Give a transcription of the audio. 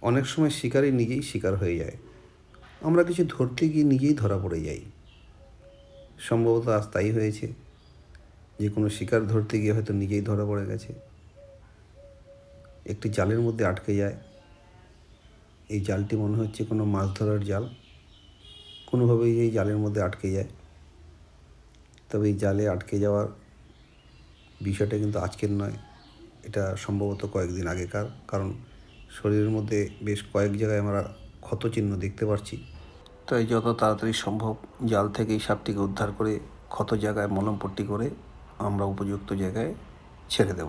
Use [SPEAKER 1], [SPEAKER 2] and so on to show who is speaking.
[SPEAKER 1] অনেক সময় শিকারী নিজেই শিকার হয়ে যায়। আমরা কিছু ধরতে গিয়ে নিজেই ধরা পড়ে যাই। সম্ভবত আজ তাই হয়েছে, যে কোনো শিকার ধরতে গিয়ে হয়তো নিজেই ধরা পড়ে গেছে। একটি জালের মধ্যে আটকে যায়। এই জালটি মনে হচ্ছে কোনো মাছ ধরার জাল। কোনোভাবেই এই জালের মধ্যে আটকে যায়। তবে এই জালে আটকে যাওয়ার বিষয়টা কিন্তু আজকের নয়, এটা সম্ভবত কয়েকদিন আগেকার। কারণ শরীরের মধ্যে বেশ কয়েক জায়গায় আমরা ক্ষতচিহ্ন দেখতে পাচ্ছি। তাই যত তাড়াতাড়ি সম্ভব জাল থেকে এই সাপটিকে উদ্ধার করে ক্ষত জায়গায় মলমপট্টি করে আমরা উপযুক্ত জায়গায় ছেড়ে দেব।